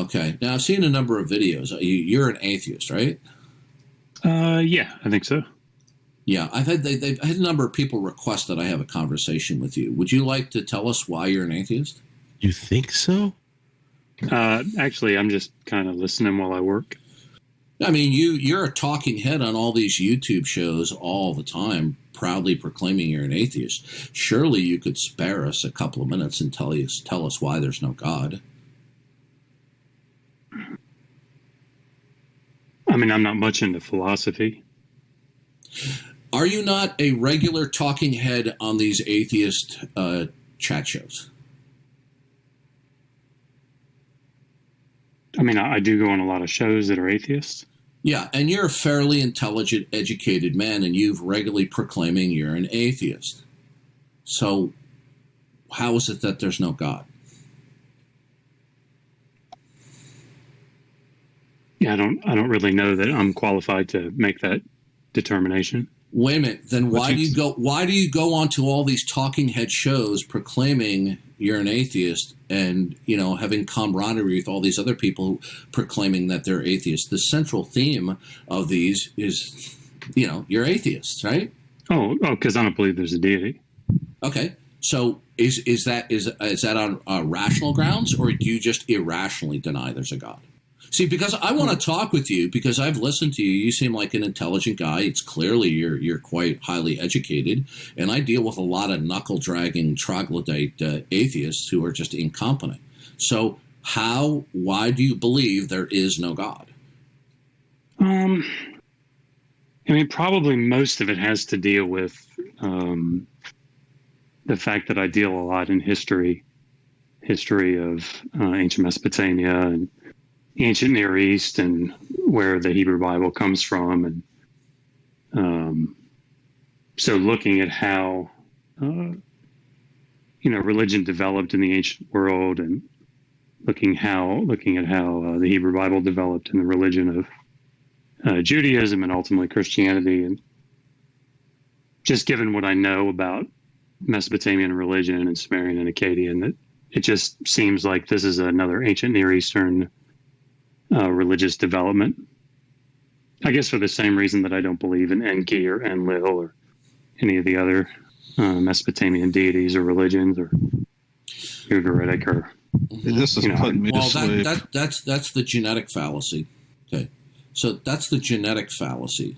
Okay. Now, I've seen a number of videos. You're an atheist, right? Yeah, I think so. Yeah, they've had a number of people request that I have a conversation with you. Would you like to tell us why you're an atheist? You think so? Actually, I'm just kind of listening while I work. I mean, you're a talking head on all these YouTube shows all the time, proudly proclaiming you're an atheist. Surely you could spare us a couple of minutes and tell us why there's no God. I mean, I'm not much into philosophy. Are you not a regular talking head on these atheist chat shows? I mean, I do go on a lot of shows that are atheists. Yeah, and you're a fairly intelligent, educated man, and you've regularly proclaiming you're an atheist. So how is it that there's no God? Yeah, I don't really know that I'm qualified to make that determination. Wait a minute. Then why do you go onto all these talking head shows proclaiming you're an atheist and, having camaraderie with all these other people proclaiming that they're atheists? The central theme of these is, you're atheists, right? Oh, because I don't believe there's a deity. Okay. So is that on rational grounds, or do you just irrationally deny there's a God? See, because I want to talk with you, because I've listened to you. You seem like an intelligent guy. It's clearly you're quite highly educated, and I deal with a lot of knuckle-dragging troglodyte atheists who are just incompetent. So why do you believe there is no God? I mean, probably most of it has to deal with the fact that I deal a lot in history of ancient Mesopotamia and ancient Near East, and where the Hebrew Bible comes from, and so looking at how religion developed in the ancient world, and looking at how the Hebrew Bible developed in the religion of Judaism and ultimately Christianity, and just given what I know about Mesopotamian religion and Sumerian and Akkadian, that it just seems like this is another ancient Near Eastern religious development. I guess for the same reason that I don't believe in Enki or Enlil or any of the other Mesopotamian deities or religions, or Ugaritic, or this is putting me to sleep. That's the genetic fallacy. Okay, so that's the genetic fallacy.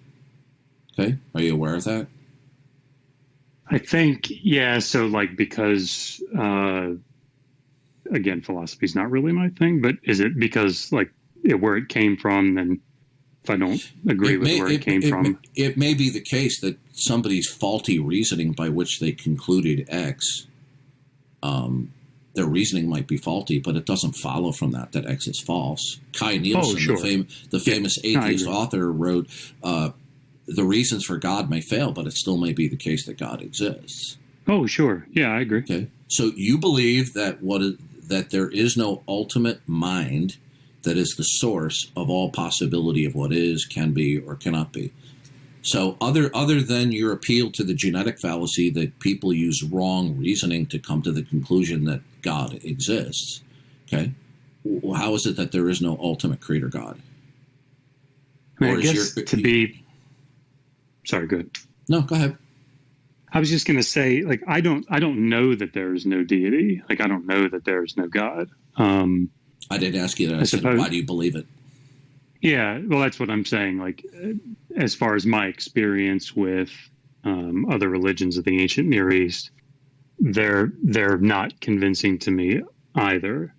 Okay, are you aware of that? I think, yeah. So because again, philosophy is not really my thing, but is it because where it came from, then if I don't agree with where it came from. It may be the case that somebody's faulty reasoning by which they concluded X, their reasoning might be faulty, but it doesn't follow from that X is false. Kai Nielsen, sure. the famous atheist author, wrote, the reasons for God may fail, but it still may be the case that God exists. Oh, sure. Yeah, I agree. Okay. So you believe that that there is no ultimate mind that is the source of all possibility of what is, can be, or cannot be. So other than your appeal to the genetic fallacy that people use wrong reasoning to come to the conclusion that God exists, okay, how is it that there is no ultimate creator God? I guess sorry, good. No, go ahead. I was just going to say, I don't know that there is no deity. I don't know that there is no God. I didn't ask you that. I said, why do you believe it? Yeah, well, that's what I'm saying. As far as my experience with other religions of the ancient Near East, they're not convincing to me either.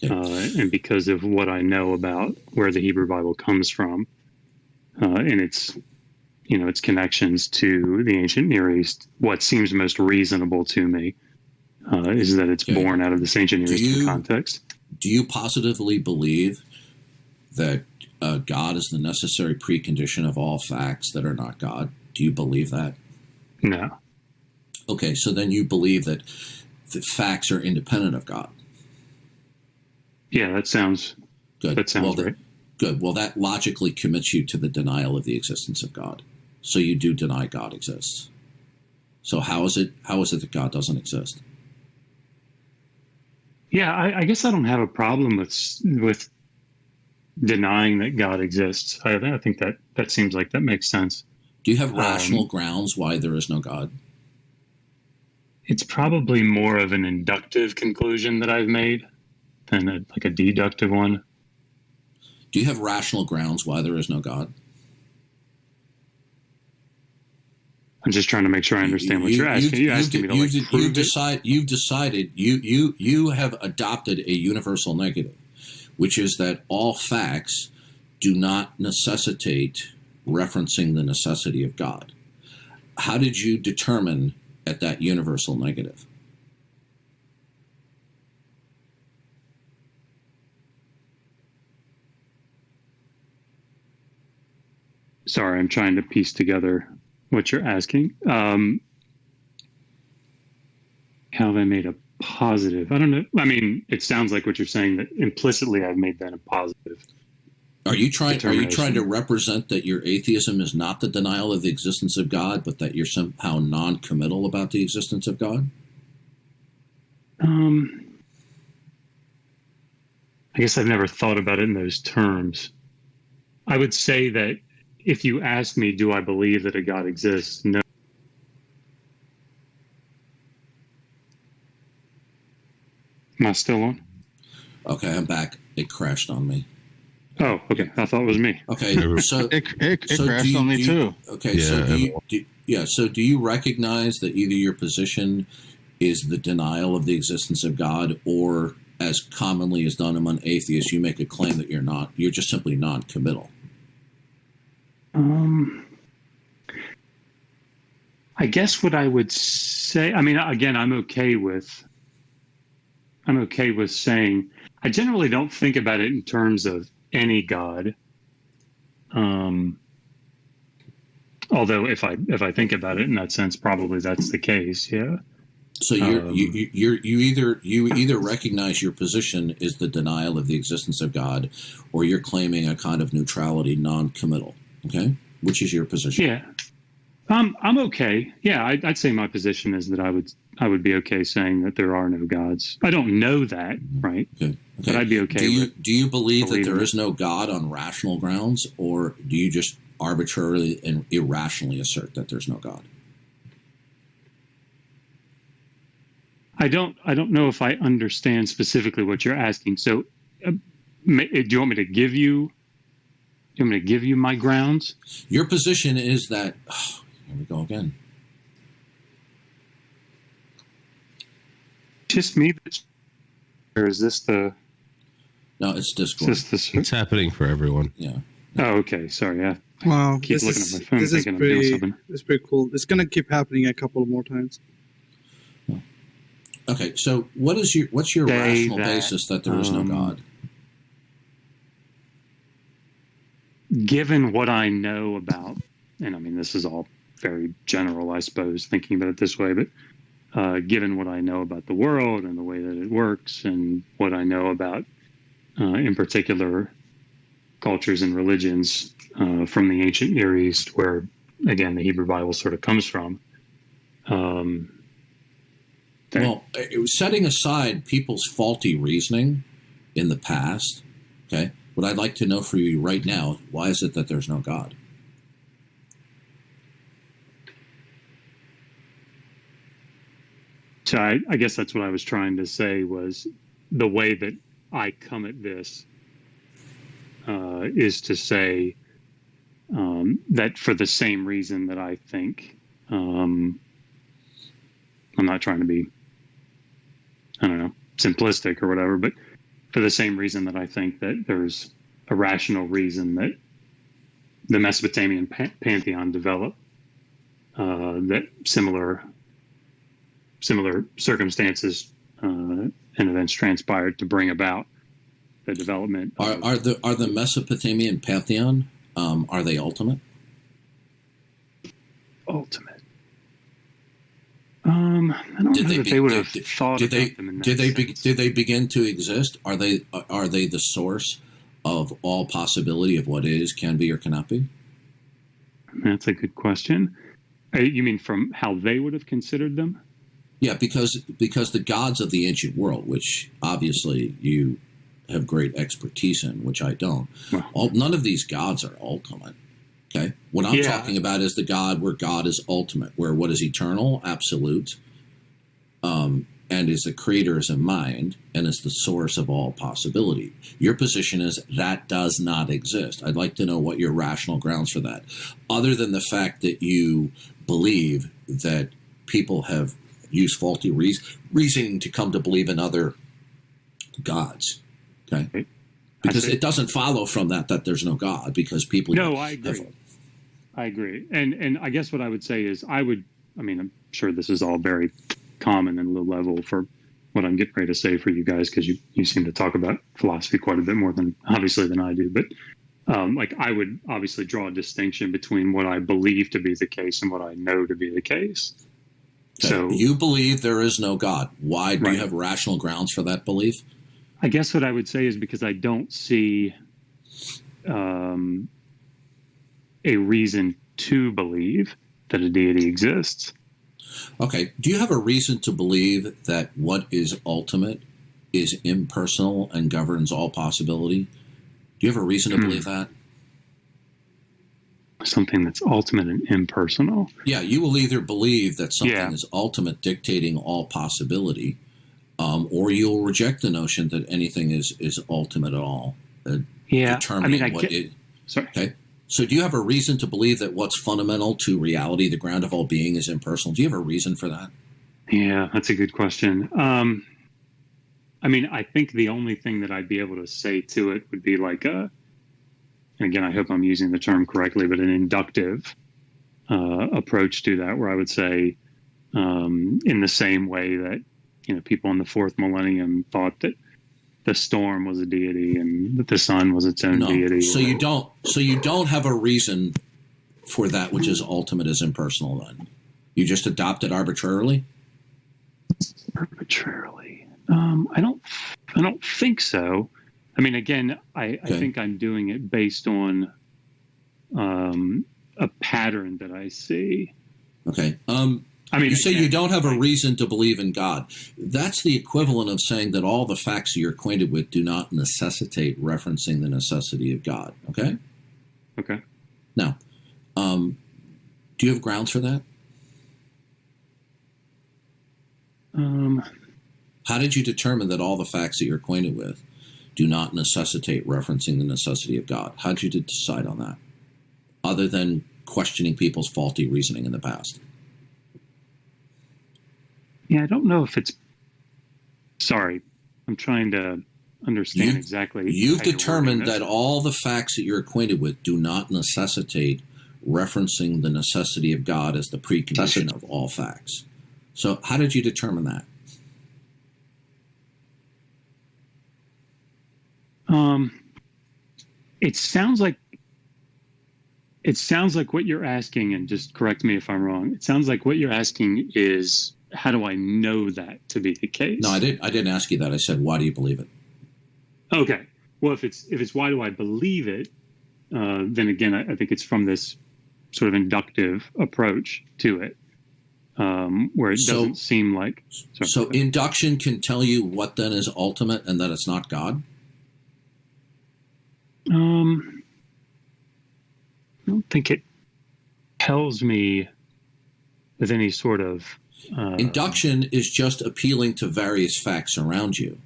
Okay. And because of what I know about where the Hebrew Bible comes from, and its connections to the ancient Near East, what seems most reasonable to me is that it's born out of this ancient Near Eastern context. Do you positively believe that God is the necessary precondition of all facts that are not God? Do you believe that? No. Okay, so then you believe that the facts are independent of God. Yeah, that sounds good. That sounds right. Good. Well, that logically commits you to the denial of the existence of God. So you do deny God exists. So how is it that God doesn't exist? Yeah, I guess I don't have a problem with denying that God exists. I think that seems like that makes sense. Do you have rational grounds why there is no God? It's probably more of an inductive conclusion that I've made than a deductive one. Do you have rational grounds why there is no God? I'm just trying to make sure I understand what you're asking. You're asking me to prove it? You've decided, you have adopted a universal negative, which is that all facts do not necessitate referencing the necessity of God. How did you determine at that universal negative? Sorry, I'm trying to piece together what you're asking. How have I made a positive? I don't know. I mean, it sounds like what you're saying, that implicitly I've made that a positive. Are you trying to represent that your atheism is not the denial of the existence of God, but that you're somehow non-committal about the existence of God? I guess I've never thought about it in those terms. I would say that if you ask me, do I believe that a God exists? No. Am I still on? Okay, I'm back. It crashed on me. Oh, okay. I thought it was me. Okay, so it crashed on me too. Okay, yeah, so do you recognize that either your position is the denial of the existence of God, or as commonly is done among atheists, you make a claim that you're just simply non-committal? I guess what I would say, I mean, again, I'm okay with saying, I generally don't think about it in terms of any God. Although if I think about it in that sense, probably that's the case. Yeah. So you either recognize your position is the denial of the existence of God, or you're claiming a kind of neutrality, non-committal. Okay, which is your position? Yeah, I'm okay. Yeah, I'd say my position is that I would be okay saying that there are no gods. I don't know that, right? Okay. But I'd be okay. Do you believe that there is no God on rational grounds, or do you just arbitrarily and irrationally assert that there's no God? I don't know if I understand specifically what you're asking. So, do you want me to give you? Do you want me to give you my grounds? Your position is that. Here we go again. Just me? Or is this the... No, it's Discord. It's happening for everyone. Yeah. Oh, okay. Sorry. Yeah. Wow. Keep looking at my phone this thinking I'm doing something. It's pretty cool. It's going to keep happening a couple of more times. Okay, so what's your rational basis that there is no God? Given what I know about, and I mean, this is all very general, I suppose, thinking about it this way, but given what I know about the world and the way that it works, and what I know about, in particular, cultures and religions from the ancient Near East, where, again, the Hebrew Bible sort of comes from. Well, setting aside people's faulty reasoning in the past, okay, what I'd like to know for you right now, why is it that there's no God? So I guess that's what I was trying to say, was the way that I come at this is to say that for the same reason that I think, I'm not trying to be, I don't know, simplistic or whatever, but for the same reason that I think that there's a rational reason that the Mesopotamian pantheon developed, that similar circumstances and events transpired to bring about the development. Are the Mesopotamian pantheon, are they ultimate? Ultimate. I don't know that they would have thought about them in that sense. Did they begin to exist? Are they the source of all possibility of what is, can be, or cannot be? That's a good question. You mean from how they would have considered them? Yeah, because the gods of the ancient world, which obviously you have great expertise in, which I don't. Well, None of these gods are ultimate. Okay, what I'm talking about is the God where God is ultimate, where what is eternal, absolute, and is the creator is a mind and is the source of all possibility. Your position is that does not exist. I'd like to know what your rational grounds for that, other than the fact that you believe that people have used faulty reasoning to come to believe in other gods. Okay, because it doesn't follow from that there's no God, because people. No, I agree. I agree, and I guess what I would say is I'm sure this is all very common and low level for what I'm getting ready to say for you guys, because you seem to talk about philosophy quite a bit more than I do. But I would obviously draw a distinction between what I believe to be the case and what I know to be the case. Okay. So you believe there is no God. Why do you have rational grounds for that belief? I guess what I would say is because I don't see a reason to believe that a deity exists. Okay. Do you have a reason to believe that what is ultimate is impersonal and governs all possibility? Do you have a reason to believe that? Something that's ultimate and impersonal? Yeah, you will either believe that something is ultimate, dictating all possibility, or you'll reject the notion that anything is ultimate at all. Determining what it. Sorry. Okay. So do you have a reason to believe that what's fundamental to reality, the ground of all being, is impersonal? Do you have a reason for that? Yeah, that's a good question. I think the only thing that I'd be able to say to it would be like and again, I hope I'm using the term correctly, but an inductive approach to that, where I would say in the same way that, people in the fourth millennium thought that the storm was a deity and that the sun was its own deity. So you don't have a reason for that which is ultimate as impersonal then? You just adopt it arbitrarily? Arbitrarily. I don't think so. Again, I think I'm doing it based on a pattern that I see. Okay. You say you don't have a reason to believe in God. That's the equivalent of saying that all the facts you're acquainted with do not necessitate referencing the necessity of God. Okay? Okay. Now, do you have grounds for that? How did you determine that all the facts that you're acquainted with do not necessitate referencing the necessity of God? How did you decide on that, other than questioning people's faulty reasoning in the past? Yeah, I don't know if it's... Sorry, I'm trying to understand exactly. You've determined that all the facts that you're acquainted with do not necessitate referencing the necessity of God as the precondition of all facts. So how did you determine that? It sounds like what you're asking, and just correct me if I'm wrong, it sounds like what you're asking is, how do I know that to be the case? No, I didn't ask you that. I said, why do you believe it? Okay. Well, if it's why do I believe it, then again, I think it's from this sort of inductive approach to it, where it doesn't seem like... Sorry. So induction can tell you what then is ultimate and that it's not God? I don't think it tells me with any sort of... Induction is just appealing to various facts around you.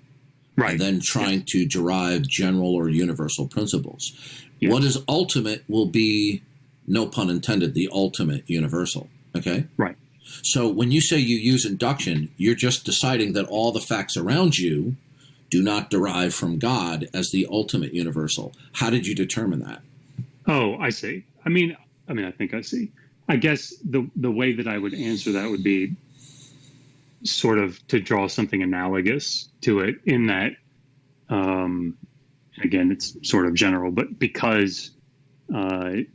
Right. And then trying to derive general or universal principles. Yes. What is ultimate will be, no pun intended, the ultimate universal. Okay? Right. So when you say you use induction, you're just deciding that all the facts around you do not derive from God as the ultimate universal. How did you determine that? Oh, I see. I think I see. I guess the way that I would answer that would be sort of to draw something analogous to it, in that, again, it's sort of general, but because, the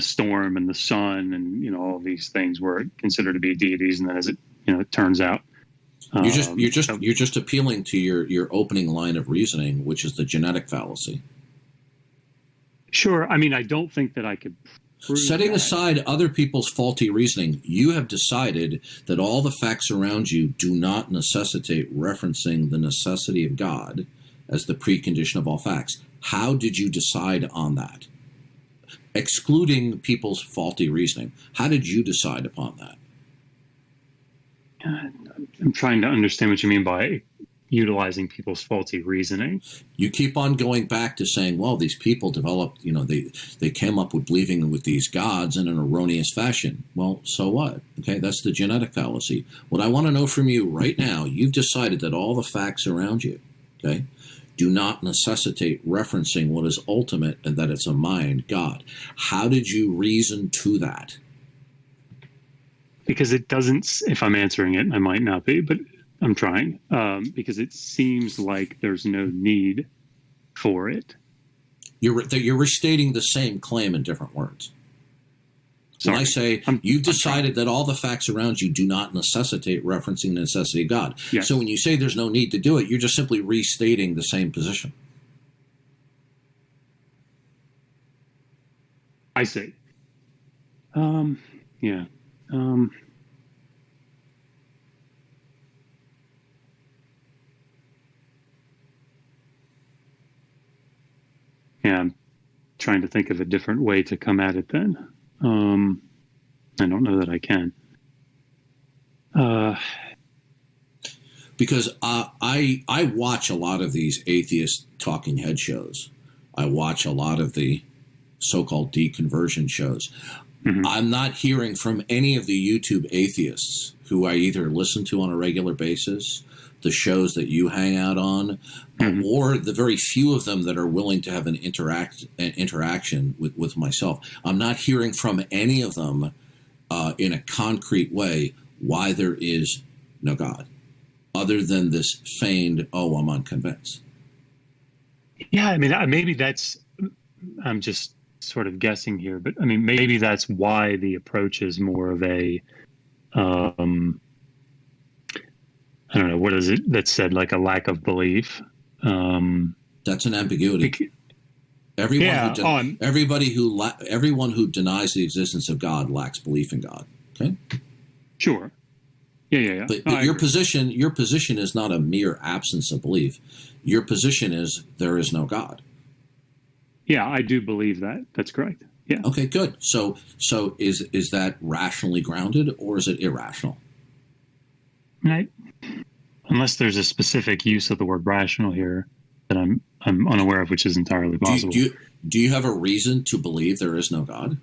storm and the sun and, all these things were considered to be deities. And then as it turns out, you're just appealing to your opening line of reasoning, which is the genetic fallacy. Sure. I don't think that I could prove Setting that. aside other people's faulty reasoning, you have decided that all the facts around you do not necessitate referencing the necessity of God as the precondition of all facts. How did you decide on that? Excluding people's faulty reasoning, how did you decide upon that? I'm trying to understand what you mean by utilizing people's faulty reasoning. You keep on going back to saying, well, these people developed, they came up with believing with these gods in an erroneous fashion. Well, so what? Okay, that's the genetic fallacy. What I want to know from you right now, you've decided that all the facts around you, okay, do not necessitate referencing what is ultimate and that it's a mind, God. How did you reason to that? Because it doesn't, if I'm answering it, I might not be, but I'm trying, because it seems like there's no need for it. You're restating the same claim in different words. Sorry. When I say you've decided that all the facts around you do not necessitate referencing the necessity of God. Yes. So when you say there's no need to do it, you're just simply restating the same position. I see. Yeah. Yeah, I'm trying to think of a different way to come at it then. I don't know that I can. Because I watch a lot of these atheist talking head shows. I watch a lot of the so-called deconversion shows. Mm-hmm. I'm not hearing from any of the YouTube atheists who I either listen to on a regular basis, the shows that you hang out on, mm-hmm. or the very few of them that are willing to have an interaction with myself. I'm not hearing from any of them in a concrete way why there is no God, other than this feigned, I'm unconvinced. Yeah, I mean, maybe that's, I'm just sort of guessing here, but I mean, maybe that's why the approach is more of a, I don't know, what is it that said, like a lack of belief? That's an ambiguity. Everyone who denies the existence of God lacks belief in God. Okay. Sure. Yeah. But your position is not a mere absence of belief. Your position is there is no God. Yeah, I do believe that. That's correct. Yeah. Okay, good. So is that rationally grounded or is it irrational? Unless there's a specific use of the word rational here that I'm unaware of, which is entirely possible. Do you have a reason to believe there is no God?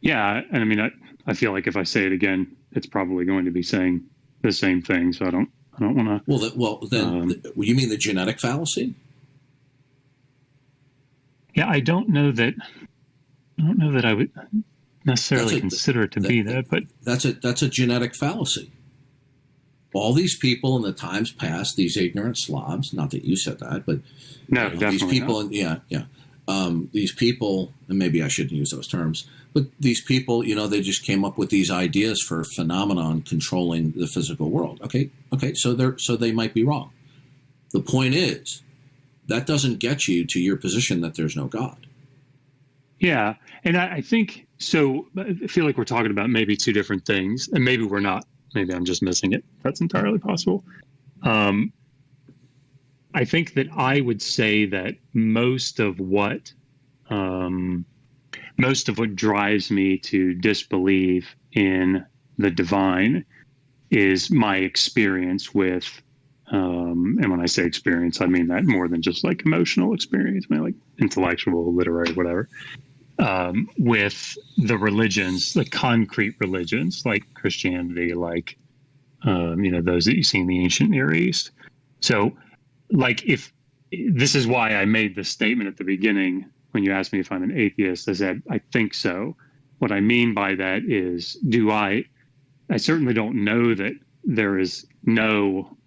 Yeah, and I mean, I feel like if I say it again, it's probably going to be saying the same thing. So I don't want to. Well, then you mean the genetic fallacy? Yeah, I don't know that I would necessarily consider it to be that, but that's a genetic fallacy. All these people in the times past, these ignorant Slavs, not that you said that, but no, definitely these people, these people, and maybe I shouldn't use those terms, but these people, they just came up with these ideas for a phenomenon controlling the physical world. Okay, so they might be wrong. The point is, that doesn't get you to your position that there's no God. Yeah, and I think so. I feel like we're talking about maybe two different things, and maybe we're not. Maybe I'm just missing it. That's entirely possible. I think that I would say that most of what drives me to disbelieve in the divine is my experience with, and when I say experience, I mean that more than just like emotional experience, I mean like intellectual, literary, whatever, with the religions, the concrete religions like Christianity, like, those that you see in the ancient Near East. So like, if this is why I made the statement at the beginning, when you asked me if I'm an atheist, I said, I think so. What I mean by that is, I certainly don't know that there is no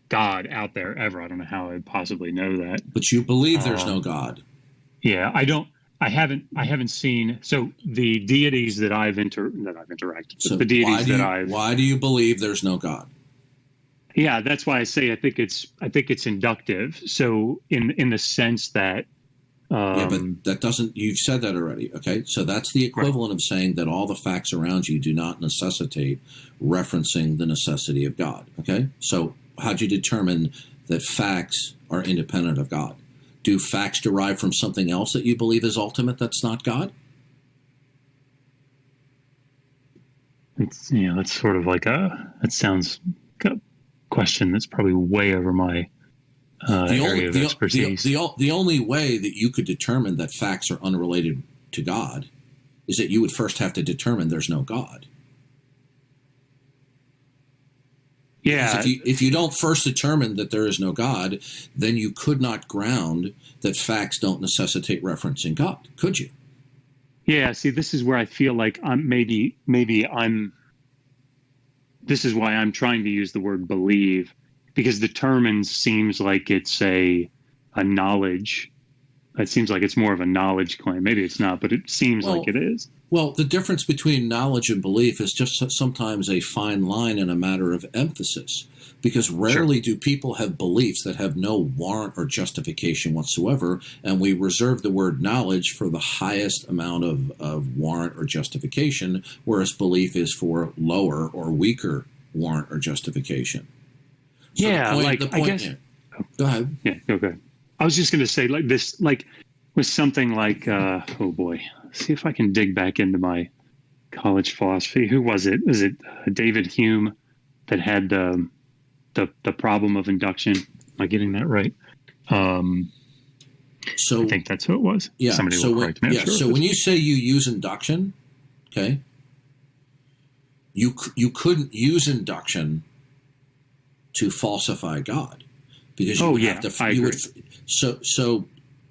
God out there ever. I don't know how I'd possibly know that. But you believe there's no God. Yeah, I haven't seen, so the deities that I've interacted with, the deities why do you believe there's no God? Yeah, that's why I say I think it's inductive. So in the sense that Yeah, but that doesn't, you've said that already. Okay. So that's the equivalent of saying that all the facts around you do not necessitate referencing the necessity of God. Okay. So how'd you determine that facts are independent of God? Do facts derive from something else that you believe is ultimate that's not God? It's, that's sort of like that sounds like a question that's probably way over my area of expertise. The only way that you could determine that facts are unrelated to God is that you would first have to determine there's no God. Yeah. If you don't first determine that there is no God, then you could not ground that facts don't necessitate referencing God, could you? Yeah. See, this is where I feel like this is why I'm trying to use the word believe, because determine seems like it's a knowledge. It seems like it's more of a knowledge claim. Maybe it's not, but it seems like it is. Well, the difference between knowledge and belief is just sometimes a fine line and a matter of emphasis, because rarely do people have beliefs that have no warrant or justification whatsoever, and we reserve the word knowledge for the highest amount of warrant or justification, whereas belief is for lower or weaker warrant or justification. So I guess. Go ahead. Yeah, go ahead. I was just going to say, like this, like with something like, oh boy, see if I can dig back into my college philosophy. Who was it? Was it David Hume that had the problem of induction? Am I getting that right? So I think that's who it was. Yeah. Somebody will correct me. So when you say you use induction, okay, you couldn't use induction to falsify God, because you would have to. You would, so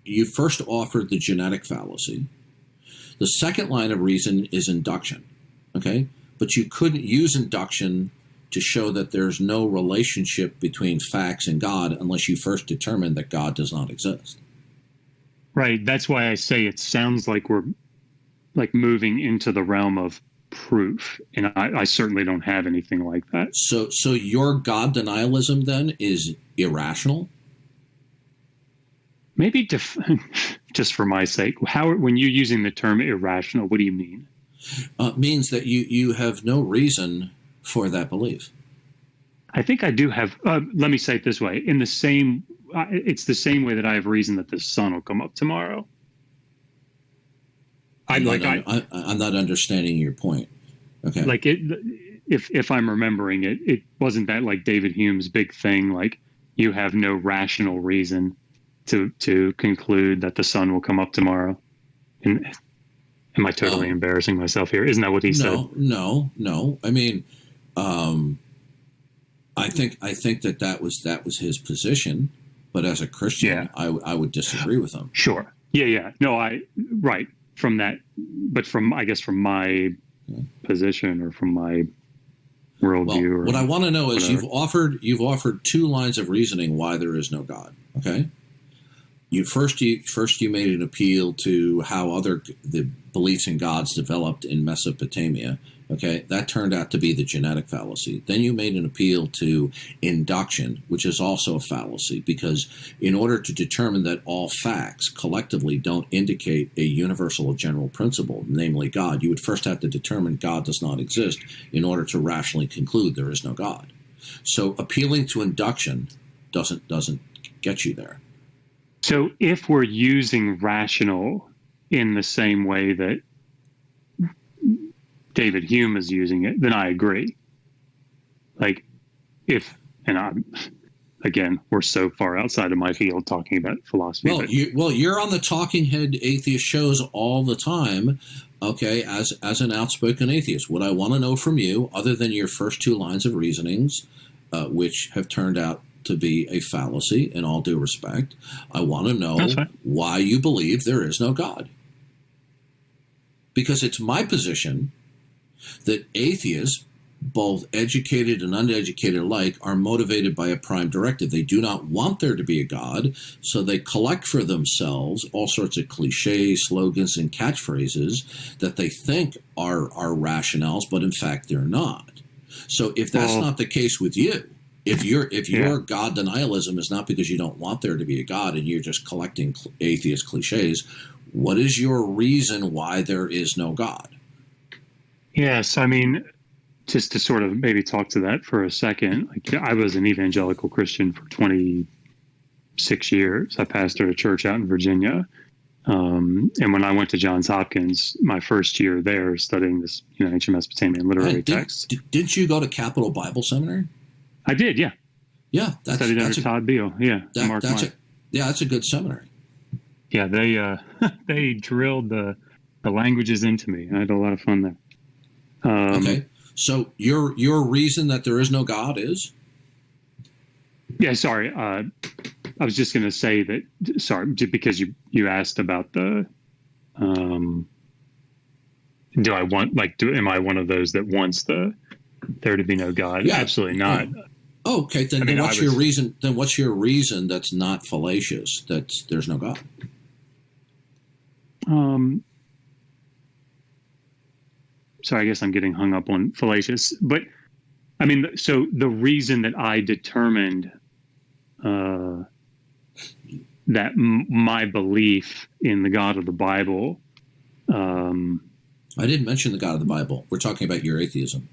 you first offered the genetic fallacy. The second line of reason is induction, okay, but you couldn't use induction to show that there's no relationship between facts and God unless you first determine that God does not exist. Right. That's why I say it sounds like we're like moving into the realm of proof, and I certainly don't have anything like that. So your God denialism then is irrational? Maybe just for my sake, when you're using the term irrational, what do you mean? It means that you have no reason for that belief. I think I do have. Let me say it this way: it's the same way that I have reason that the sun will come up tomorrow. I'm not understanding your point. Okay. Like if I'm remembering it, it wasn't that like David Hume's big thing. Like you have no rational reason to conclude that the sun will come up tomorrow. And am I totally embarrassing myself here? Isn't that what he said? No. I mean, I think that was his position, but as a Christian, I would disagree with him. Sure. Yeah. No, right. From that, but from my position or from my worldview. Well, what I want to know is you've offered two lines of reasoning why there is no God. Okay, you made an appeal to how the beliefs in gods developed in Mesopotamia. Okay, that turned out to be the genetic fallacy. Then you made an appeal to induction, which is also a fallacy, because in order to determine that all facts collectively don't indicate a universal or general principle, namely God, you would first have to determine God does not exist in order to rationally conclude there is no God. So appealing to induction doesn't get you there. So if we're using rational in the same way that David Hume is using it, then I agree. Like again, we're so far outside of my field talking about philosophy. You're on the Talking Head Atheist shows all the time, okay, as an outspoken atheist. What I want to know from you, other than your first two lines of reasonings, which have turned out to be a fallacy in all due respect, I want to know why you believe there is no God. Because it's my position that atheists, both educated and uneducated alike, are motivated by a prime directive. They do not want there to be a God, so they collect for themselves all sorts of cliches, slogans, and catchphrases that they think are rationales, but in fact they're not. So if that's not the case with you, If your God denialism is not because you don't want there to be a God and you're just collecting atheist cliches, what is your reason why there is no God? Yes, I mean, just to sort of maybe talk to that for a second, like I was an evangelical Christian for 26 years. I pastored a church out in Virginia. And when I went to Johns Hopkins, my first year there studying this, ancient Mesopotamian literary texts. Didn't you go to Capital Bible Seminary? I did, yeah. Yeah. Studied under Todd Beale, yeah. That's a good seminary. Yeah, they drilled the languages into me. I had a lot of fun there. Okay. So your reason that there is no God is? Yeah, sorry. I was just going to say that, because you asked about the, am I one of those that wants there to be no God? Yeah. Absolutely not. Oh, okay, then what's your reason? Then what's your reason that's not fallacious? That there's no God. Sorry, I guess I'm getting hung up on fallacious, but I mean, so the reason that I determined that my belief in the God of the Bible. I didn't mention the God of the Bible. We're talking about your atheism.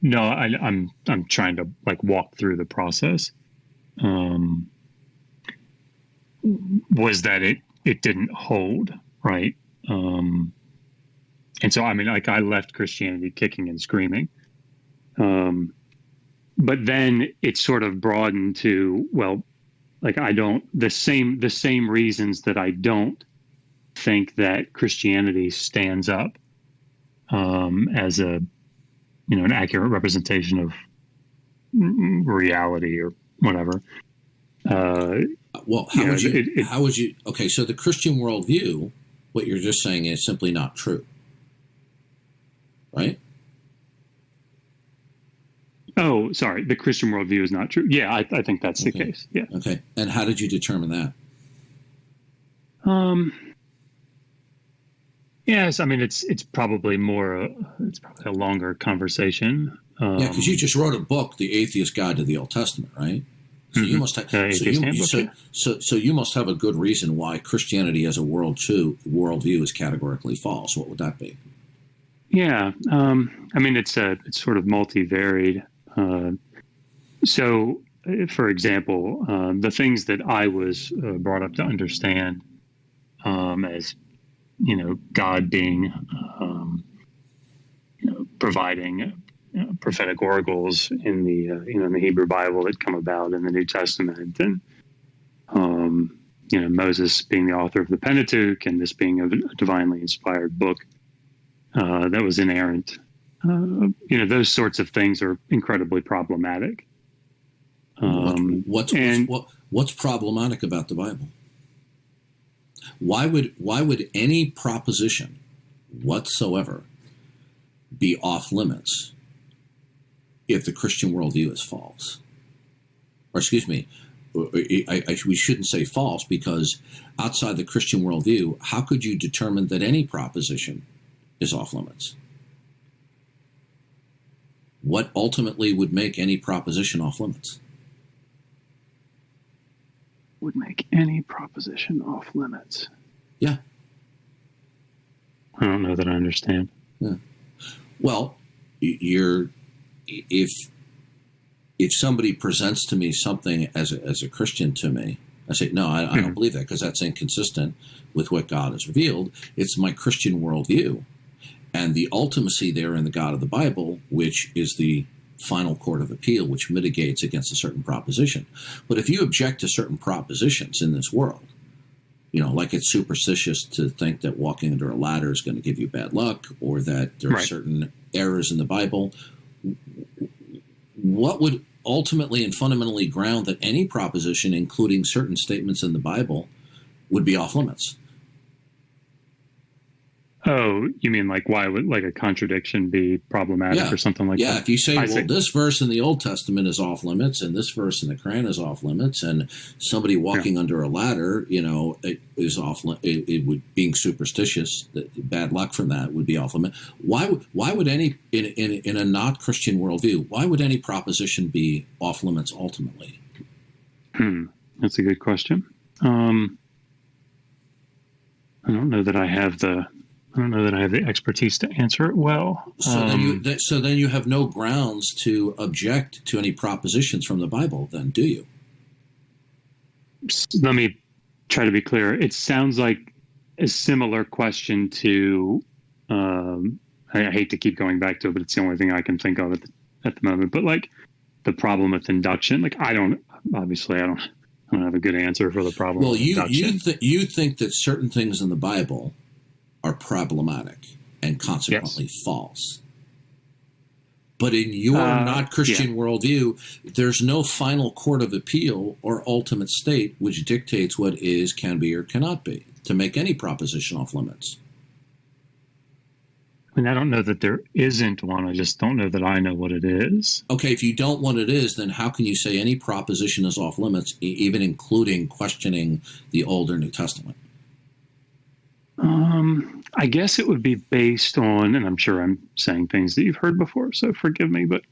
No, I'm trying to walk through the process. Was that it didn't hold, right? And so I mean, I left Christianity kicking and screaming. But then it sort of broadened to, the same reasons that I don't think that Christianity stands up as an accurate representation of reality or whatever. How would you? Okay, so the Christian worldview, what you're just saying is simply not true, right? Oh, sorry. The Christian worldview is not true. Yeah, I think that's the case. Yeah. Okay. And how did you determine that? Yes, I mean it's probably it's probably a longer conversation. Because you just wrote a book, The Atheist Guide to the Old Testament, right? So you must have so you must have a good reason why Christianity as a worldview is categorically false. What would that be? Yeah, I mean it's sort of multivaried. So, for example, the things that I was brought up to understand as God being providing prophetic oracles in the in the Hebrew Bible that come about in the New Testament, and Moses being the author of the Pentateuch, and this being a divinely inspired book that was inerrant. Those sorts of things are incredibly problematic. What's problematic about the Bible? Why would any proposition whatsoever be off limits if the Christian worldview is false? Or excuse me, we shouldn't say false, because outside the Christian worldview, how could you determine that any proposition is off limits? What ultimately would make any proposition off limits? Would make any proposition off limits. Yeah. I don't know that I understand. Yeah. Well, if somebody presents to me something as a Christian to me, I say, no, I don't believe that, because that's inconsistent with what God has revealed. It's my Christian worldview. And the ultimacy there in the God of the Bible, which is the final court of appeal, which mitigates against a certain proposition. But if you object to certain propositions in this world, like it's superstitious to think that walking under a ladder is going to give you bad luck, or that there are certain errors in the Bible, what would ultimately and fundamentally ground that any proposition, including certain statements in the Bible, would be off limits? Oh, you mean like why would like a contradiction be problematic or something like that? Yeah, if you say, this verse in the Old Testament is off limits and this verse in the Quran is off limits, and somebody walking under a ladder, it is off. It would, being superstitious, bad luck from that would be off limit. Why would any in a not Christian worldview? Why would any proposition be off limits ultimately? That's a good question. I don't know that I have the expertise to answer it well. So then you have no grounds to object to any propositions from the Bible, then, do you? Let me try to be clear. It sounds like a similar question to. I hate to keep going back to it, but it's the only thing I can think of at the moment. But like the problem with induction, like I don't have a good answer for the problem. Well, with induction. you think that certain things in the Bible are problematic and consequently false. But in your not Christian worldview, there's no final court of appeal or ultimate state which dictates what is, can be, or cannot be to make any proposition off limits. I mean, I don't know that there isn't one. I just don't know that I know what it is. Okay, if you don't know what it is, then how can you say any proposition is off limits, even including questioning the Old or New Testament? I guess it would be based on, and I'm sure I'm saying things that you've heard before, so forgive me, but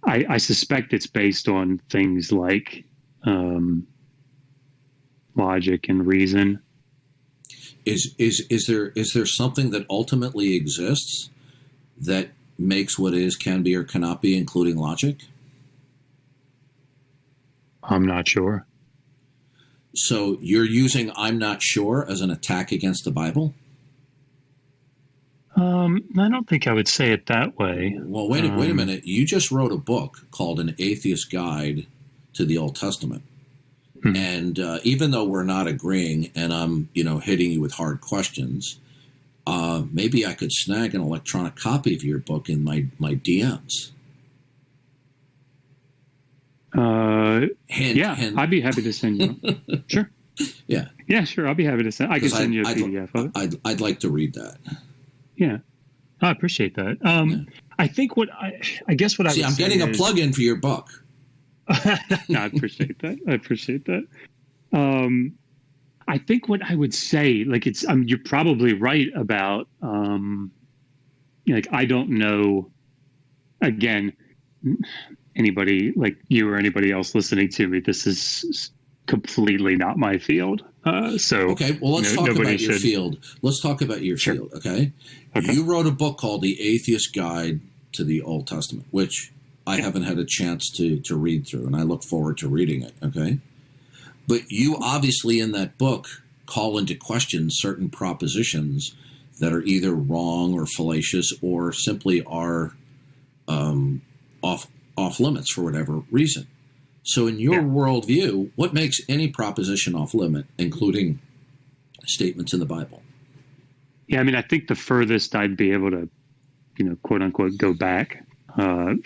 I suspect it's based on things like logic and reason. Is there something that ultimately exists that makes what is, can be, or cannot be, including logic? I'm not sure. So you're using "I'm not sure" as an attack against the Bible? I don't think I would say it that way. Well, wait a minute. You just wrote a book called An Atheist Guide to the Old Testament. And even though we're not agreeing and I'm, hitting you with hard questions, maybe I could snag an electronic copy of your book in my DMs. I'd be happy to send you one. Sure. Yeah. Yeah, sure. I'll be happy to send. I can send you a PDF of it. I'd like to read that. Yeah. I appreciate that. I think I guess what I see, I'm getting a plug-in for your book. No, I appreciate that. I think what I would say, like it's, you're probably right about, like, I don't know, again, anybody like you or anybody else listening to me, this is completely not my field. Okay, well, let's talk about your field. Let's talk about your field, okay? You wrote a book called The Atheist Guide to the Old Testament, which I haven't had a chance to read through, and I look forward to reading it, okay? But you obviously in that book call into question certain propositions that are either wrong or fallacious or simply are off limits for whatever reason. So in your worldview, what makes any proposition off limit, including statements in the Bible? Yeah, I mean, I think the furthest I'd be able to, quote unquote, go back,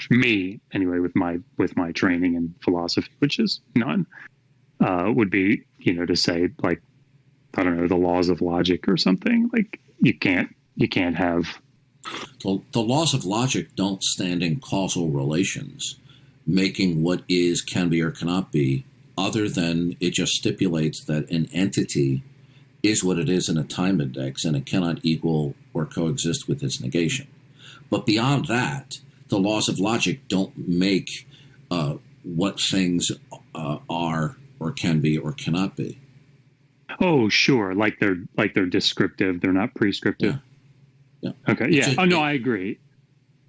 me anyway, with my training in philosophy, which is none, would be, to say, like, I don't know, the laws of logic or something. Like you can't have. The laws of logic don't stand in causal relations, making what is, can be, or cannot be, other than it just stipulates that an entity is what it is in a time index and it cannot equal or coexist with its negation. But beyond that, the laws of logic don't make what things are or can be or cannot be. Oh, sure. Like they're descriptive. They're not prescriptive. Yeah. Okay. Yeah. Oh no, I agree.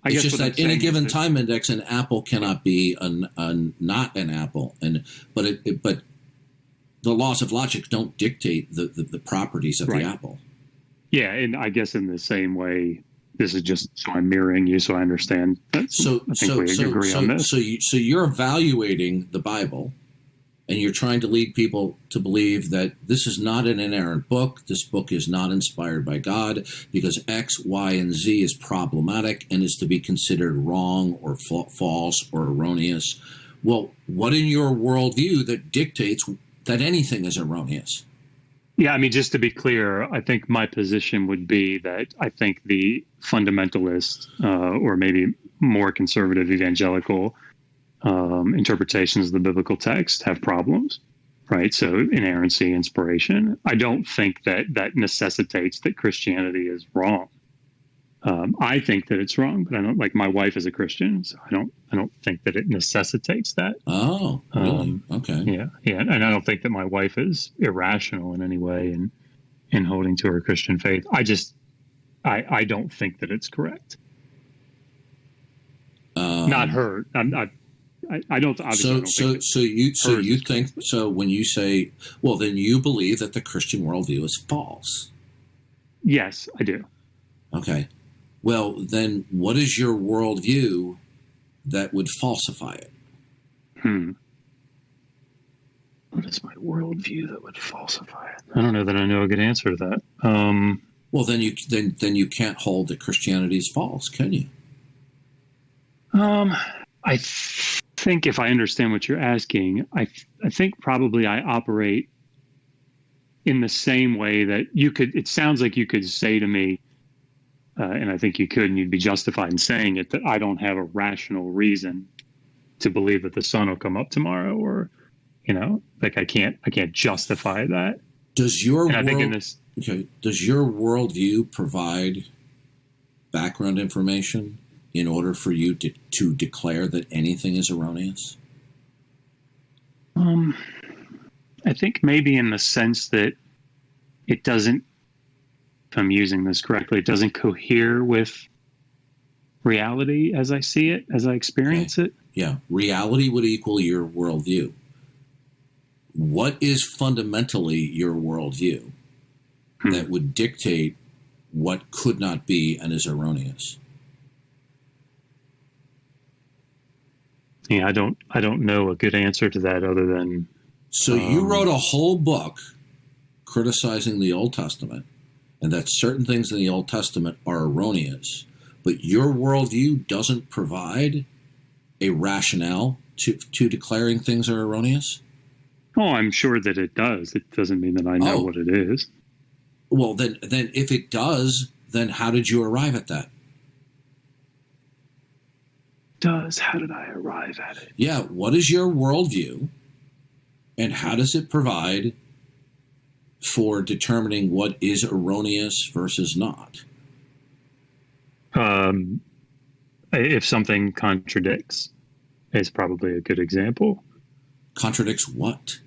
It's just that in a given time index, an apple cannot be not an apple, but the laws of logic don't dictate the properties of the apple. Yeah, and I guess in the same way, this is just so I'm mirroring you, so I understand. I think we agree on this. So you're evaluating the Bible, and you're trying to lead people to believe that this is not an inerrant book. This book is not inspired by God because X, Y, and Z is problematic and is to be considered wrong or false or erroneous. Well, what in your worldview that dictates that anything is erroneous? Yeah, I mean, just to be clear, I think my position would be that I think the fundamentalist or maybe more conservative evangelical interpretations of the biblical text have problems, right? So inerrancy, inspiration. I don't think that necessitates that Christianity is wrong. I think that it's wrong, but I don't, like, my wife is a Christian, so I don't think that it necessitates that. Oh, really? Okay. Yeah, and I don't think that my wife is irrational in any way in holding to her Christian faith. I don't think that it's correct. Not her. I don't. Obviously, So you think so when you say, well, then you believe that the Christian worldview is false. Yes, I do. Okay. Well, then what is your worldview that would falsify it? What is my worldview that would falsify it? I don't know that I know a good answer to that. Well, then you can't hold that Christianity is false, can you? I think if I understand what you're asking, I think probably I operate in the same way that you could. It sounds like you could say to me, and I think you could, and you'd be justified in saying it, that I don't have a rational reason to believe that the sun will come up tomorrow, or, like I can't justify that. Does your does your worldview provide background information in order for you to declare that anything is erroneous? I think maybe in the sense that it doesn't, if I'm using this correctly, it doesn't cohere with reality as I see it, as I experience it. Yeah, reality would equal your worldview. What is fundamentally your worldview that would dictate what could not be and is erroneous? Yeah, I don't know a good answer to that other than. So you wrote a whole book criticizing the Old Testament, and that certain things in the Old Testament are erroneous, but your worldview doesn't provide a rationale to declaring things are erroneous? Oh, I'm sure that it does. It doesn't mean that I know what it is. Well, then if it does, then how did you arrive at that? How did I arrive at it? Yeah, what is your worldview, and how does it provide for determining what is erroneous versus not? If something contradicts is probably a good example. Contradicts what?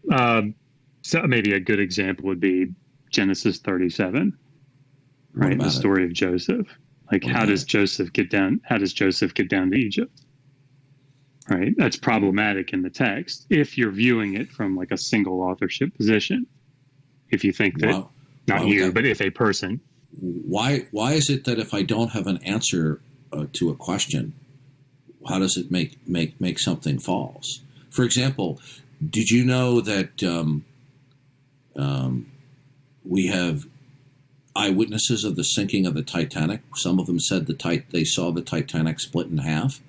So maybe a good example would be Genesis 37, right? The story of Joseph. Like, how does Joseph get down to Egypt? Right? That's problematic in the text if you're viewing it from like a single authorship position. If you think that, but if a person. Why is it that if I don't have an answer to a question, how does it make something false? For example, did you know that we have eyewitnesses of the sinking of the Titanic? Some of them said they saw the Titanic split in half.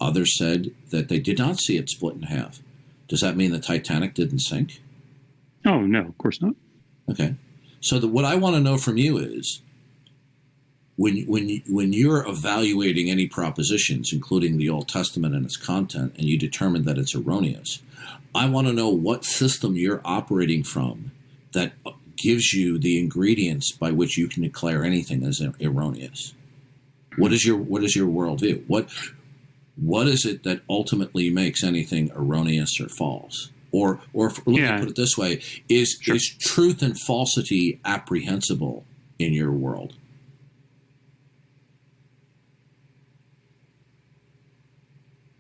Others said that they did not see it split in half. Does that mean the Titanic didn't sink? Oh, no, of course not. Okay. So what I want to know from you is, when you're evaluating any propositions, including the Old Testament and its content, and you determine that it's erroneous, I want to know what system you're operating from that gives you the ingredients by which you can declare anything as erroneous. What is your worldview? What is it that ultimately makes anything erroneous or false? Or let me put it this way: is truth and falsity apprehensible in your world?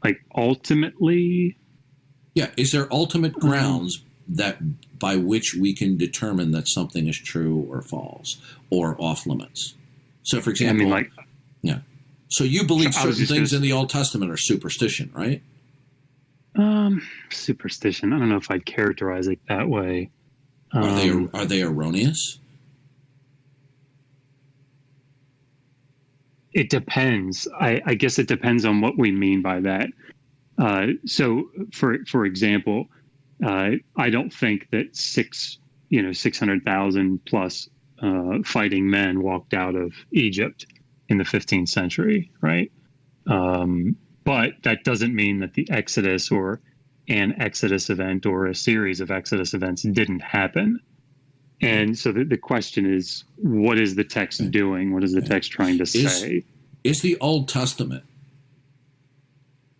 Like, ultimately? Yeah. Is there ultimate grounds that by which we can determine that something is true or false or off limits? So, for example, so you believe certain things in the Old Testament are superstition, right? Superstition. I don't know if I'd characterize it that way. Are they erroneous? It depends. I guess it depends on what we mean by that. So, for example, I don't think that 600,000 plus fighting men walked out of Egypt in the 15th century, right? But that doesn't mean that the Exodus or an Exodus event or a series of Exodus events didn't happen. And so the question is, what is the text doing? What is the text trying to say? Is the Old Testament,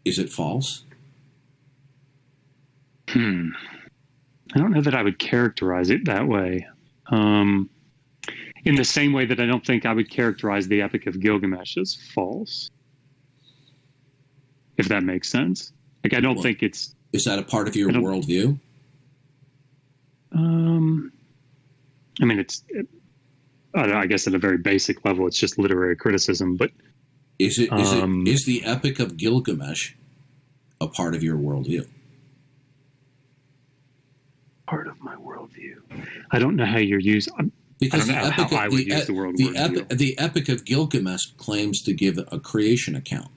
is it false? I don't know that I would characterize it that way. In the same way that I don't think I would characterize the Epic of Gilgamesh as false. If that makes sense. Like, I don't think it's... Is that a part of your worldview? I mean, I guess at a very basic level, it's just literary criticism, but... Is the Epic of Gilgamesh a part of your worldview? Part of my worldview. I don't know how you're using... Because I don't know how I would use the word worldview. The Epic of Gilgamesh claims to give a creation account.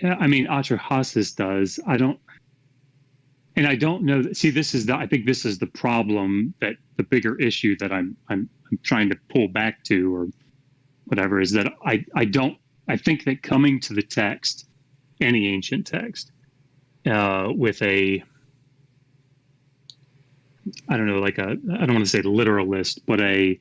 Yeah, I mean, Atrahasis does. I don't know. See, I think this is the problem, that the bigger issue that I'm trying to pull back to, or whatever, is that I think that coming to the text, any ancient text, with I don't know, like I don't want to say literalist, but an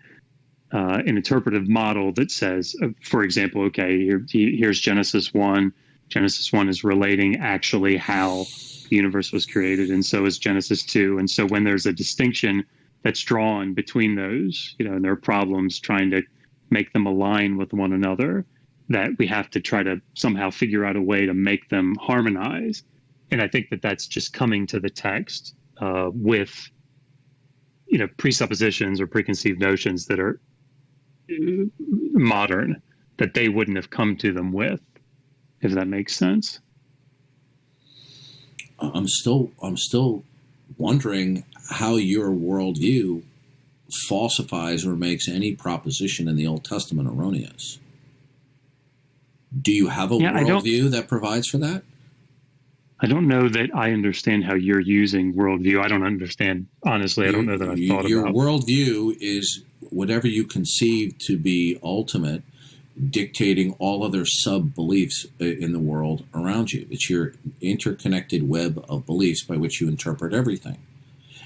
interpretive model that says, for example, okay, here's Genesis 1. Genesis 1 is relating actually how the universe was created, and so is Genesis 2. And so when there's a distinction that's drawn between those, and there are problems trying to make them align with one another, that we have to try to somehow figure out a way to make them harmonize. And I think that that's just coming to the text with, presuppositions or preconceived notions that are modern, that they wouldn't have come to them with, if that makes sense. I'm still wondering how your worldview falsifies or makes any proposition in the Old Testament erroneous. Do you have a worldview that provides for that? I don't know that I understand how you're using worldview. I don't understand. Honestly, I don't know that I've thought about it. Your worldview is whatever you conceive to be ultimate, dictating all other sub-beliefs in the world around you. It's your interconnected web of beliefs by which you interpret everything.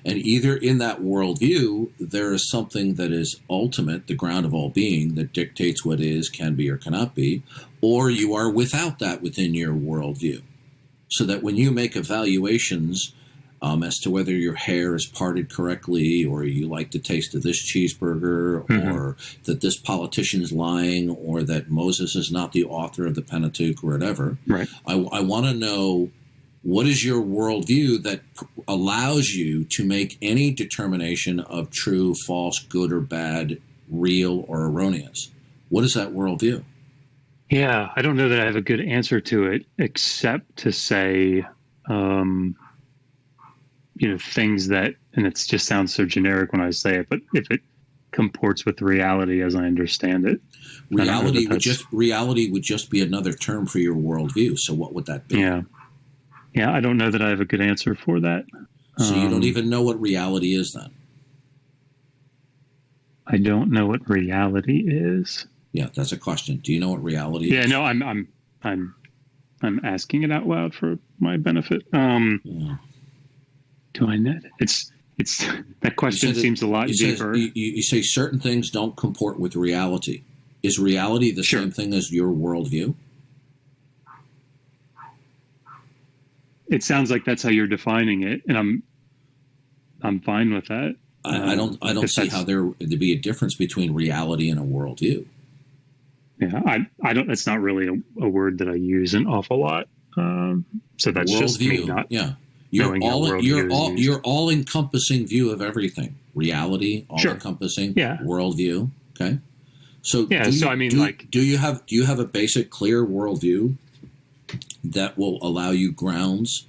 And either in that worldview, there is something that is ultimate, the ground of all being, that dictates what is, can be, or cannot be, or you are without that within your worldview. So that when you make evaluations as to whether your hair is parted correctly, or you like the taste of this cheeseburger, or that this politician's lying, or that Moses is not the author of the Pentateuch, or whatever, right. I want to know, what is your worldview that allows you to make any determination of true, false, good or bad, real or erroneous? What is that worldview? Yeah, I don't know that I have a good answer to it, except to say, things that, and it just sounds so generic when I say it, but if it comports with reality as I understand it. Reality would just be another term for your worldview. So what would that be? Yeah, I don't know that I have a good answer for that. So you don't even know what reality is then? I don't know what reality is. Yeah, that's a question. Do you know what reality is? Yeah, no, I'm asking it out loud for my benefit. Do I know? It's that question seems a lot deeper. You say certain things don't comport with reality. Is reality the same thing as your worldview? It sounds like that's how you're defining it, and I'm fine with that. I don't see how there would be a difference between reality and a worldview. Yeah, I don't. That's not really a word that I use an awful lot. So that's worldview, just me not. Yeah, your all encompassing view of everything. Reality, all encompassing. Yeah. Worldview. Okay. So yeah. Do you have a basic, clear worldview that will allow you grounds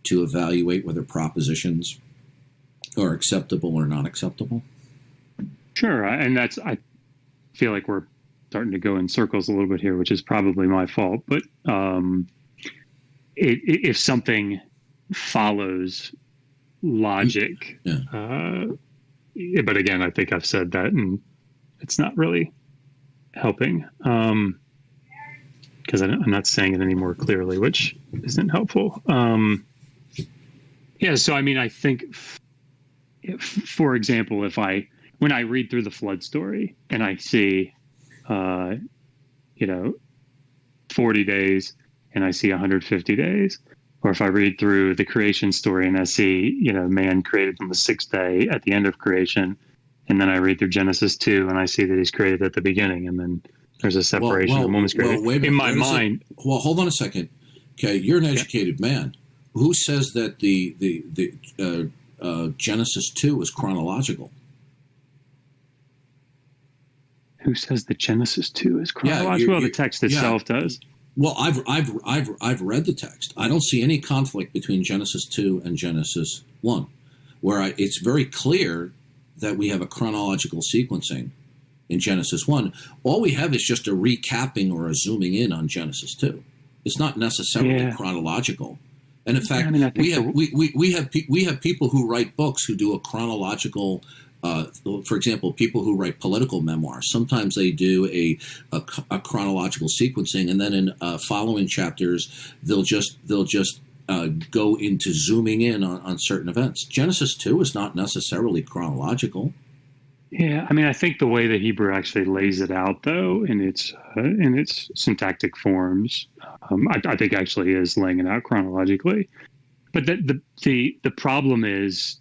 to evaluate whether propositions are acceptable or not acceptable? Sure, and I feel like we're starting to go in circles a little bit here, which is probably my fault. But if something follows logic, but again, I think I've said that, and it's not really helping because I'm not saying it any more clearly, which isn't helpful. So I mean, I think, for example, when I read through the flood story and I see, 40 days and I see 150 days, or if I read through the creation story and I see, man created on the sixth day at the end of creation, and then I read through Genesis 2 and I see that he's created at the beginning, and then there's a separation of woman's created. In my mind. Well, hold on a second. Okay, you're an educated man. Who says that the Genesis 2 is chronological? Who says the Genesis 2 is chronological? Well, the text itself does. Well, I've read the text. I don't see any conflict between Genesis 2 and Genesis 1, where it's very clear that we have a chronological sequencing in Genesis 1. All we have is just a recapping or a zooming in on Genesis 2. It's not necessarily chronological. And in fact, we have people who write books who do a chronological. For example, people who write political memoirs, sometimes they do a chronological sequencing, and then in following chapters, they'll just go into zooming in on certain events. Genesis 2 is not necessarily chronological. Yeah, I mean, I think the way the Hebrew actually lays it out, though, in its syntactic forms, I think actually is laying it out chronologically. But the problem is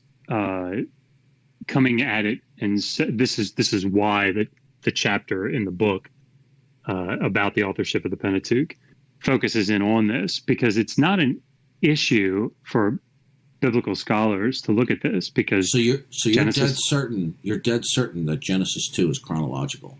coming at it, and this is why the chapter in the book about the authorship of the Pentateuch focuses in on this, because it's not an issue for biblical scholars to look at this, because you're dead certain that Genesis 2 is chronological.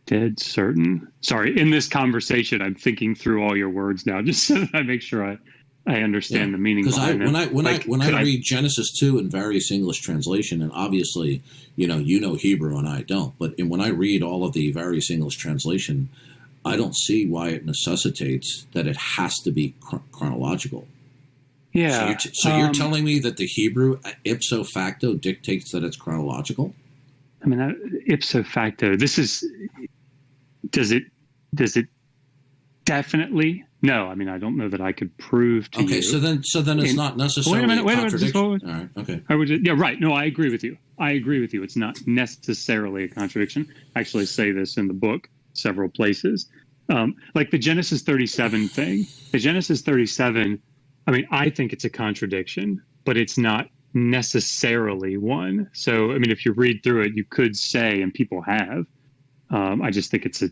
Dead certain. Sorry, in this conversation, I'm thinking through all your words now, just so that I make sure I understand the meaning behind it. When I read Genesis 2 in various English translation, and obviously, you know Hebrew and I don't, but when I read all of the various English translation, I don't see why it necessitates that it has to be chronological. Yeah. So you're telling me that the Hebrew ipso facto dictates that it's chronological? I mean, ipso facto. Does it definitely? No, I mean, I don't know that I could prove to you. Okay, so then it's not necessarily a contradiction. All right, okay. Right. No, I agree with you. It's not necessarily a contradiction. I actually say this in the book several places. Like the Genesis 37 thing. The Genesis 37, I mean, I think it's a contradiction, but it's not necessarily one. So, I mean, if you read through it, you could say, and people have, I just think it's an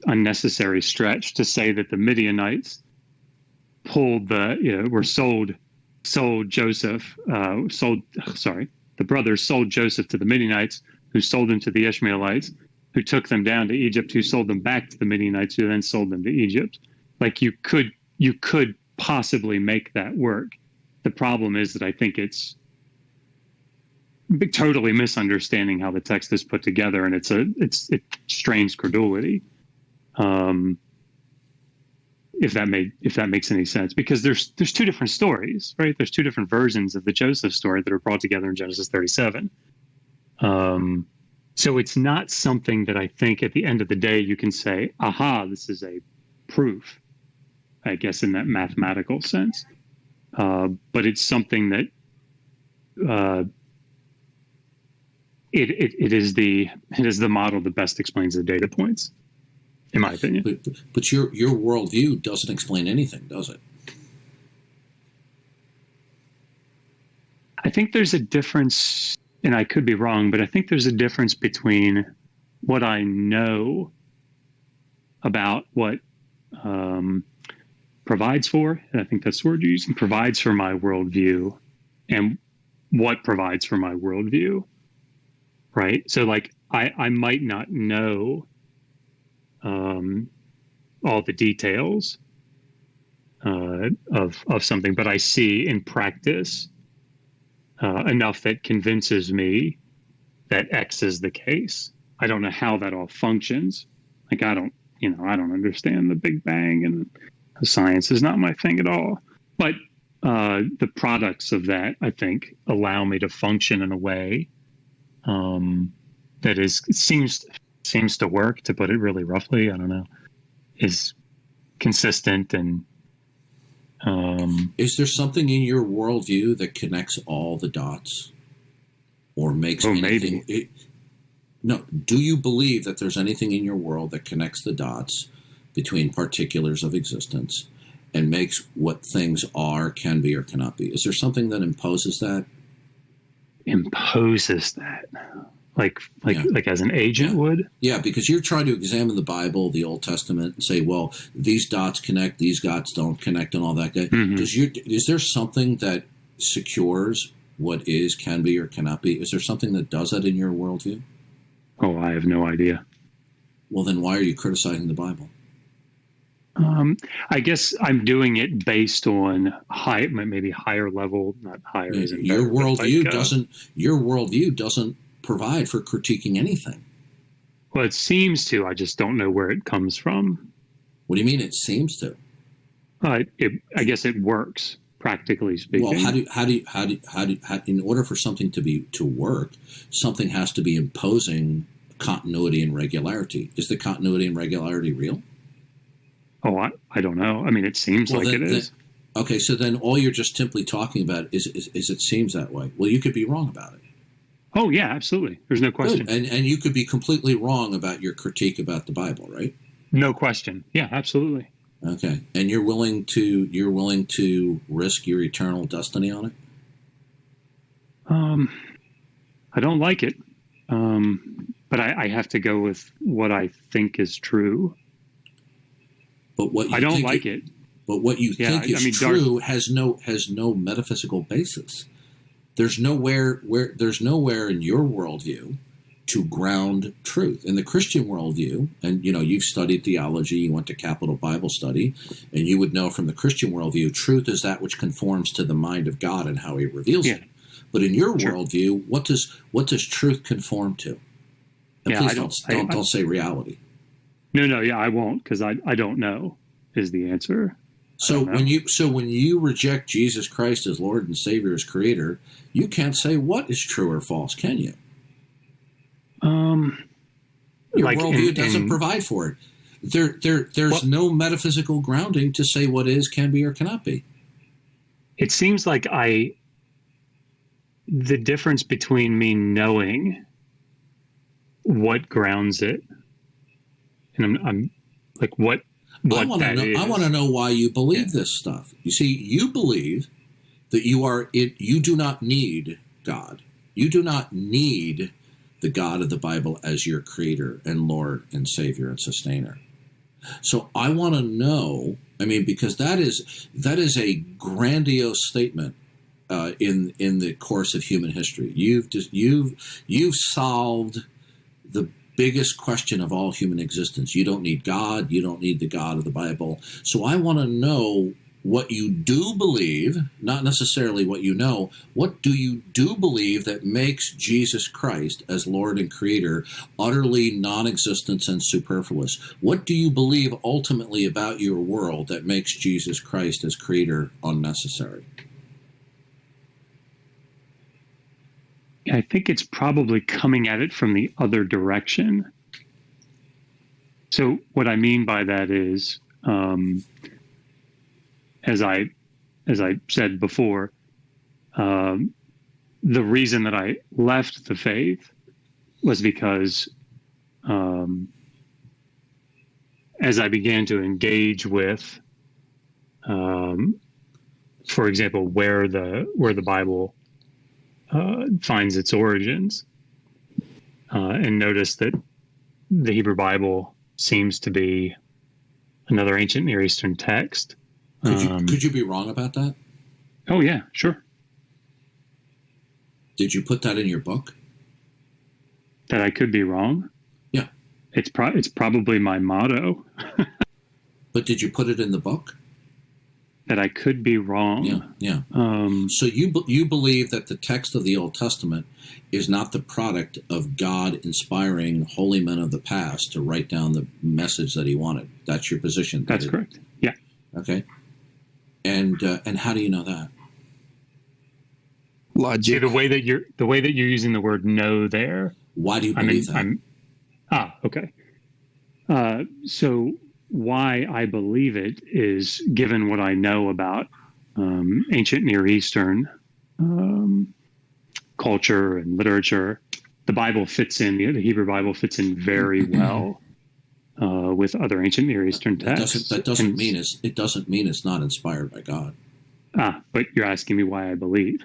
unnecessary stretch to say that the Midianites sold Joseph, the brothers sold Joseph to the Midianites, who sold him to the Ishmaelites, who took them down to Egypt, who sold them back to the Midianites, who then sold them to Egypt. Like you could possibly make that work. The problem is that I think it's totally misunderstanding how the text is put together, and it strains credulity. If that makes any sense, because there's two different stories, right? There's two different versions of the Joseph story that are brought together in Genesis 37. So it's not something that I think at the end of the day you can say, aha, this is a proof, I guess, in that mathematical sense. But it's something that it is the model that best explains the data points, in my opinion. But your worldview doesn't explain anything, does it? I think there's a difference, and I could be wrong, but I think there's a difference between what I know about what provides for, and I think that's the word you're using, provides for my worldview, and what provides for my worldview, right? So like I might not know all the details of something, but I see in practice enough that convinces me that X is the case. I don't know how that all functions. Like I don't understand the Big Bang, and science is not my thing at all. But the products of that, I think, allow me to function in a way that seems to work. To put it really roughly, I don't know, is consistent and. Is there something in your worldview that connects all the dots, or makes anything? Maybe. No. Do you believe that there's anything in your world that connects the dots between particulars of existence and makes what things are, can be, or cannot be? Is there something that imposes that? Imposes that, like as an agent would? Yeah, because you're trying to examine the Bible, the Old Testament, and say, well, these dots connect, these dots don't connect, and all that. Mm-hmm. Is there something that secures what is, can be, or cannot be? Is there something that does that in your worldview? Oh, I have no idea. Well, then why are you criticizing the Bible? I guess I'm doing it based on maybe higher level, not higher. Your worldview doesn't provide for critiquing anything. Well, it seems to. I just don't know where it comes from. What do you mean? It seems to. I guess it works, practically speaking. Well, how in order for something to work, something has to be imposing continuity and regularity. Is the continuity and regularity real? Oh, I don't know. I mean, it seems like it is. Okay, so then all you're just simply talking about is it seems that way. Well, you could be wrong about it. Oh, yeah, absolutely. There's no question. Good. And you could be completely wrong about your critique about the Bible, right? No question. Yeah, absolutely. Okay. And you're willing to risk your eternal destiny on it? I don't like it. But I have to go with what I think is true. But what you I don't like it. But what you think is true has no metaphysical basis. There's nowhere in your worldview to ground truth. In the Christian worldview, and you've studied theology, you went to Capital Bible Study, and you would know from the Christian worldview, truth is that which conforms to the mind of God and how He reveals it. But in your worldview, what does truth conform to? And please don't say reality. No, yeah, I won't, because I don't know is the answer. So when you reject Jesus Christ as Lord and Savior, as Creator, you can't say what is true or false, can you? Your worldview doesn't provide for it. There's no metaphysical grounding to say what is, can be, or cannot be. It seems like the difference between me knowing what grounds it, and I'm like, what that is. I want to know why you believe this stuff. You see, you believe that you do not need God. You do not need the God of the Bible as your creator and Lord and Savior and sustainer. So I want to know, because that is a grandiose statement in the course of human history. You've solved the biggest question of all human existence. You don't need God. You don't need the God of the Bible. So I want to know what you do believe, not necessarily what you know. What do you do believe that makes Jesus Christ as Lord and Creator utterly non-existent and superfluous? What do you believe ultimately about your world that makes Jesus Christ as Creator unnecessary? I think it's probably coming at it from the other direction. So what I mean by that is, as I said before, the reason that I left the faith was because as I began to engage with, for example, where the Bible finds its origins, and notice that the Hebrew Bible seems to be another ancient Near Eastern text. Could you be wrong about that? Oh yeah, sure. Did you put that in your book? That I could be wrong? Yeah. It's probably my motto. But did you put it in the book? that I could be wrong. Yeah. So you believe that the text of the Old Testament is not the product of God inspiring holy men of the past to write down the message that He wanted. That's your position. That's correct. Yeah. Okay. And how do you know that? Logic. See, the way that you're using the word "know" there. Why do you believe that? Okay. So why I believe it is given what I know about ancient Near Eastern culture and literature. The Bible fits in. The Hebrew Bible fits in very well with other ancient Near Eastern texts. That doesn't mean it's not inspired by God. But you're asking me why I believe.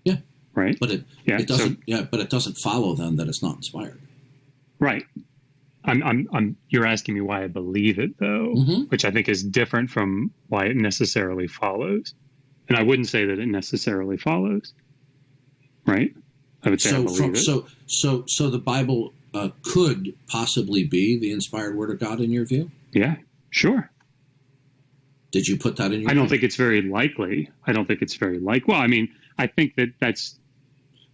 Yeah. Right. But it doesn't. But it doesn't follow then that it's not inspired. Right. You're asking me why I believe it, though, which I think is different from why it necessarily follows. And I wouldn't say that it necessarily follows. Right. I would say I believe it. So the Bible could possibly be the inspired word of God in your view? Yeah. Sure. Did you put that in your? I don't think it's very likely. Well, I mean, I think that's.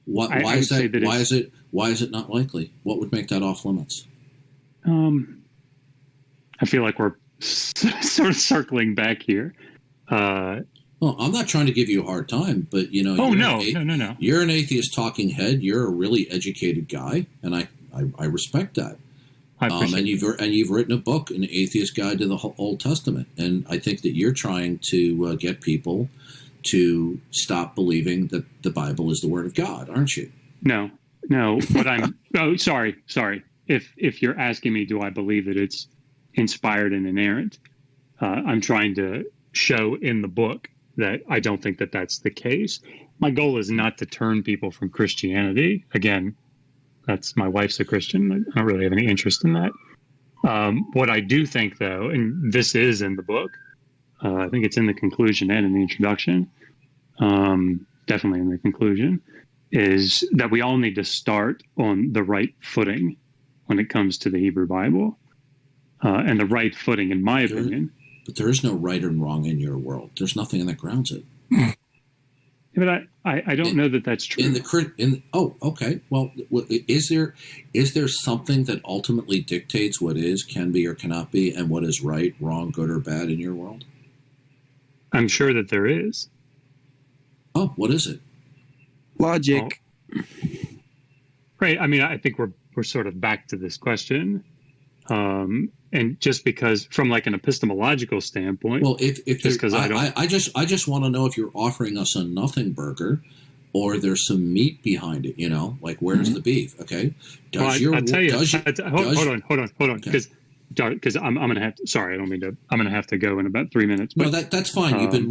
Why is it not likely? What would make that off limits? I feel like we're sort of circling back here. Well, I'm not trying to give you a hard time, but no. You're an atheist talking head. You're a really educated guy, and I respect that. And you've written a book, An Atheist Guide to the Old Testament, and I think that you're trying to get people to stop believing that the Bible is the Word of God, aren't you? No. What I'm sorry. If you're asking me, do I believe that it's inspired and inerrant? I'm trying to show in the book that I don't think that that's the case. My goal is not to turn people from Christianity. Again, that's my wife's a Christian. I don't really have any interest in that. What I do think, though, and this is in the book, I think it's in the conclusion and in the introduction, definitely in the conclusion, is that we all need to start on the right footing when it comes to the Hebrew Bible. And the right footing, in my opinion. But there is no right and wrong in your world. There's nothing that grounds it. Yeah, but I don't know that that's true. Okay. Well, is there something that ultimately dictates what is, can be, or cannot be, and what is right, wrong, good, or bad in your world? I'm sure that there is. Oh, what is it? Logic. Right. I mean, I think we're sort of back to this question. And just because from like an epistemological standpoint, well, I just want to know if you're offering us a nothing burger or there's some meat behind it, like where's the beef? Okay. Hold on. Because I'm going to have to, sorry, I don't mean to, I'm going to have to go in about 3 minutes. But, no, that's fine. You've been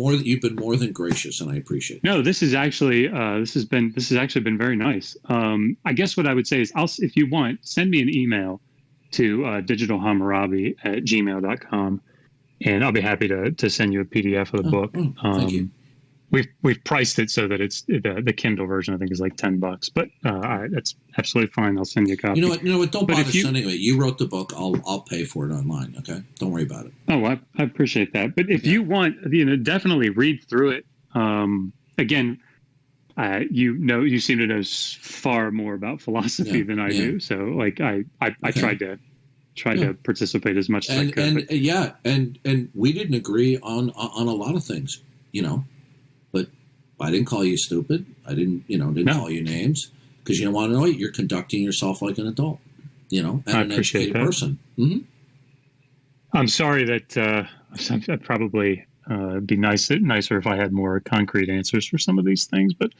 more than gracious, and I appreciate it. No, this is actually, this has actually been very nice. I guess what I would say is if you want, send me an email to digitalhammarabi@gmail.com, and I'll be happy to send you a PDF of the book. Thank you. We've priced it so that it's the Kindle version. I think is like $10, but that's absolutely fine. I'll send you a copy. You know what? Don't bother sending it. You wrote the book. I'll pay for it online. Okay, don't worry about it. Oh, I appreciate that. But if you want, definitely read through it. Again, you seem to know far more about philosophy than I do. So like I tried to participate as much as I could. And we didn't agree on a lot of things, but I didn't call you stupid. I didn't call you names because you don't want to know it. You're conducting yourself like an adult, and an educated person. Mm-hmm. I'm sorry that I'd probably be nicer if I had more concrete answers for some of these things, but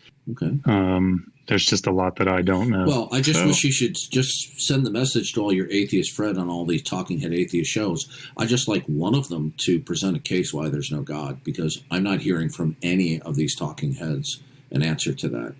there's just a lot that I don't know. Well, I just wish you should just send the message to all your atheist friends on all these talking head atheist shows. I just like one of them to present a case why there's no God, because I'm not hearing from any of these talking heads an answer to that.